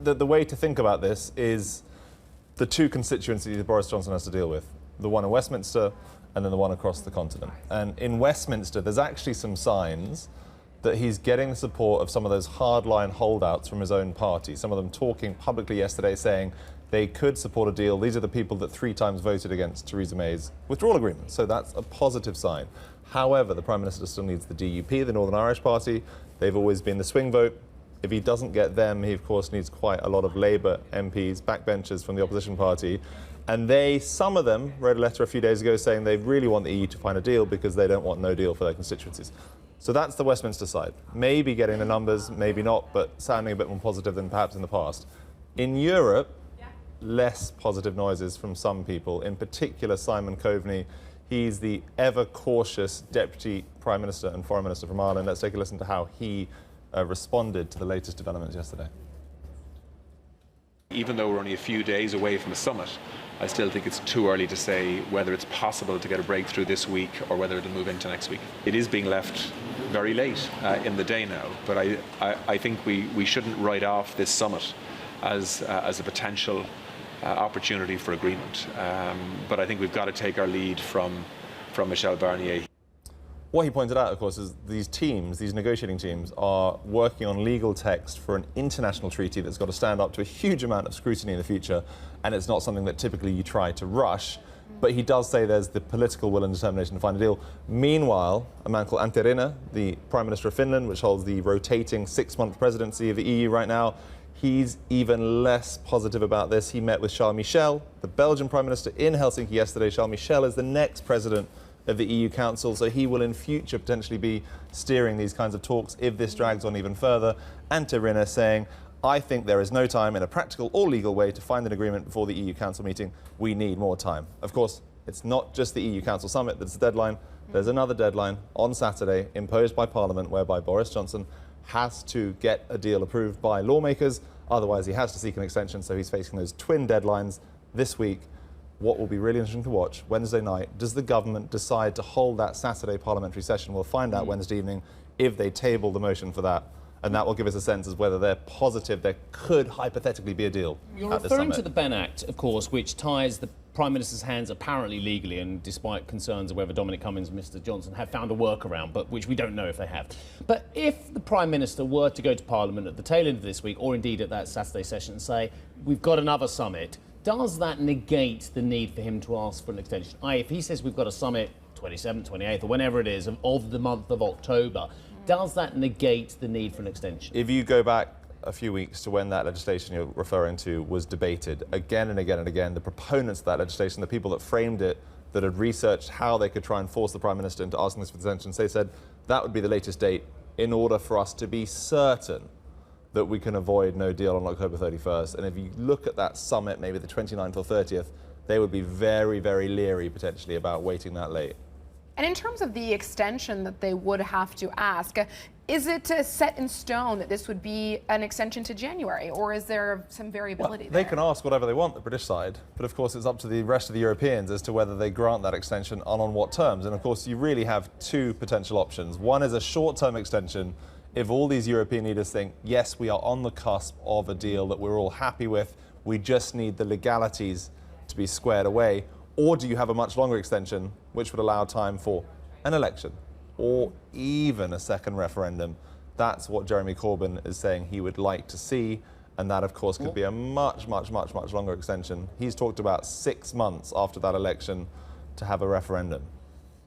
The way to think about this is the two constituencies that Boris Johnson has to deal with, the one in Westminster and then the one across the continent. And in Westminster, there's actually some signs that he's getting the support of some of those hardline holdouts from his own party, some of them talking publicly yesterday saying they could support a deal. These are the people that 3 times voted against Theresa May's withdrawal agreement. So that's a positive sign. However, the Prime Minister still needs the DUP, the Northern Irish Party. They've always been the swing vote. If he doesn't get them, he of course needs quite a lot of Labour MPs, backbenchers from the opposition party. And some of them, wrote a letter a few days ago saying they really want the EU to find a deal because they don't want no deal for their constituencies. So that's the Westminster side. Maybe getting the numbers, maybe not, but sounding a bit more positive than perhaps in the past. In Europe, less positive noises from some people, in particular Simon Coveney. He's the ever-cautious Deputy Prime Minister and Foreign Minister from Ireland. Let's take a listen to how he responded to the latest developments yesterday. Even though we're only a few days away from a summit, I still think it's too early to say whether it's possible to get a breakthrough this week or whether it'll move into next week. It is being left very late in the day now, but I think we shouldn't write off this summit as a potential opportunity for agreement. But I think we've got to take our lead from Michel Barnier. What he pointed out, of course, is these teams, these negotiating teams, are working on legal text for an international treaty that's got to stand up to a huge amount of scrutiny in the future, and it's not something that typically you try to rush. But he does say there's the political will and determination to find a deal. Meanwhile, a man called Antti Rinne, the Prime Minister of Finland, which holds the rotating 6-month presidency of the EU right now, he's even less positive about this. He met with Charles Michel, the Belgian Prime Minister, in Helsinki yesterday. Charles Michel is the next president of the EU Council, so he will in future potentially be steering these kinds of talks if this drags on even further. Antti Rinne saying, I think there is no time in a practical or legal way to find an agreement before the EU Council meeting. We need more time. Of course, it's not just the EU Council summit that's the deadline. There's another deadline on Saturday imposed by Parliament whereby Boris Johnson has to get a deal approved by lawmakers. Otherwise, he has to seek an extension, so he's facing those twin deadlines this week. What will be really interesting to watch, Wednesday night, does the government decide to hold that Saturday parliamentary session? We'll find out Wednesday evening if they table the motion for that. And that will give us a sense as whether they're positive there could hypothetically be a deal. You're referring to the Benn Act, of course, which ties the Prime Minister's hands apparently legally, and despite concerns of whether Dominic Cummings and Mr Johnson have found a workaround, but which we don't know if they have. But if the Prime Minister were to go to Parliament at the tail end of this week, or indeed at that Saturday session, and say, we've got another summit, does that negate the need for him to ask for an extension? If he says we've got a summit 27th, 28th, or whenever it is, of the month of October, does that negate the need for an extension? If you go back a few weeks to when that legislation you're referring to was debated again and again and again, the proponents of that legislation, the people that framed it, that had researched how they could try and force the Prime Minister into asking this for extension, they said that would be the latest date in order for us to be certain that we can avoid no deal on October 31st. And if you look at that summit, maybe the 29th or 30th, they would be very, very leery potentially about waiting that late. And in terms of the extension that they would have to ask, is it set in stone that this would be an extension to January, or is there some variability there? They can ask whatever they want, the British side, but of course it's up to the rest of the Europeans as to whether they grant that extension and on what terms. And of course you really have two potential options. One is a short-term extension if all these European leaders think, yes, we are on the cusp of a deal that we're all happy with, we just need the legalities to be squared away. Or do you have a much longer extension, which would allow time for an election or even a second referendum? That's what Jeremy Corbyn is saying he would like to see. And that, of course, could be a much, much, much, much longer extension. He's talked about 6 months after that election to have a referendum.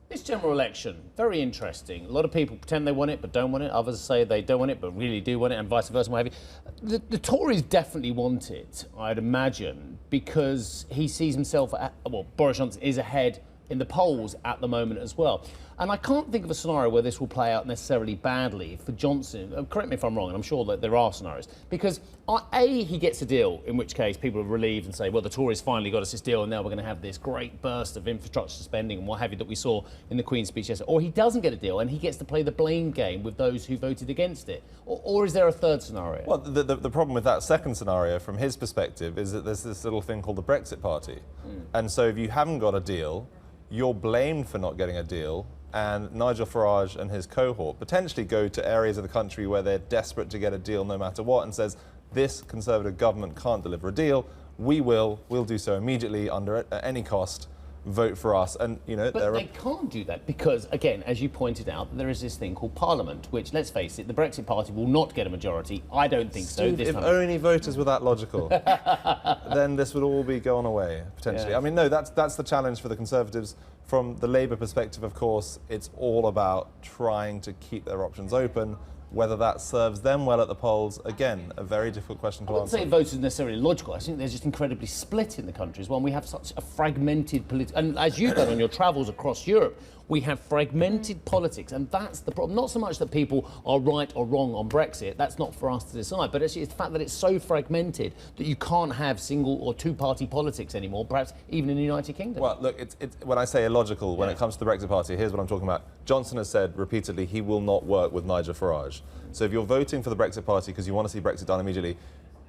This general election, very interesting. A lot of people pretend they want it but don't want it. Others say they don't want it but really do want it, and vice versa, and what have you. The Tories definitely want it, I'd imagine, because he sees himself, Boris Johnson is ahead in the polls at the moment as well. And I can't think of a scenario where this will play out necessarily badly for Johnson. Correct me if I'm wrong, and I'm sure that there are scenarios. Because A, he gets a deal, in which case people are relieved and say, well, the Tories finally got us this deal, and now we're going to have this great burst of infrastructure spending and what have you that we saw in the Queen's speech yesterday. Or he doesn't get a deal, and he gets to play the blame game with those who voted against it. Or is there a third scenario? Well, the problem with that second scenario, from his perspective, is that there's this little thing called the Brexit Party. And so if you haven't got a deal, you're blamed for not getting a deal, and Nigel Farage and his cohort potentially go to areas of the country where they're desperate to get a deal no matter what and says, this Conservative government can't deliver a deal, we'll do so immediately at any cost. Vote for us, and But they can't do that because, again, as you pointed out, there is this thing called Parliament, which, let's face it, the Brexit Party will not get a majority. I don't think so. If only voters were that logical, then this would all be gone away potentially. Yeah. I mean, no, that's the challenge for the Conservatives. From the Labour perspective, of course, it's all about trying to keep their options open. Whether that serves them well at the polls, again, a very difficult question to I wouldn't answer. say voters are necessarily logical. I think they're just incredibly split in the countries. When we have such a fragmented political, and as you've done on your travels across Europe, we have fragmented politics, and that's the problem. Not so much that people are right or wrong on Brexit, that's not for us to decide, but actually it's the fact that it's so fragmented that you can't have single or two-party politics anymore, perhaps even in the United Kingdom. Well, look, it's when I say illogical, when it comes to the Brexit Party, here's what I'm talking about. Johnson has said repeatedly he will not work with Nigel Farage. So if you're voting for the Brexit Party because you want to see Brexit done immediately,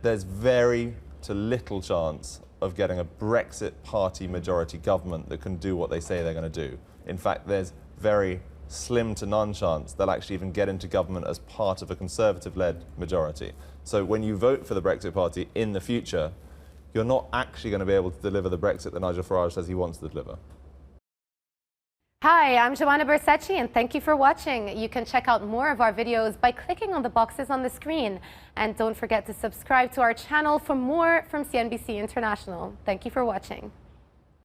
there's very to little chance of getting a Brexit Party majority government that can do what they say they're going to do. In fact, there's very slim to none chance they'll actually even get into government as part of a Conservative-led majority. So when you vote for the Brexit Party in the future, you're not actually going to be able to deliver the Brexit that Nigel Farage says he wants to deliver. Hi, I'm Joanna Bersecci, and thank you for watching. You can check out more of our videos by clicking on the boxes on the screen. And don't forget to subscribe to our channel for more from CNBC International. Thank you for watching.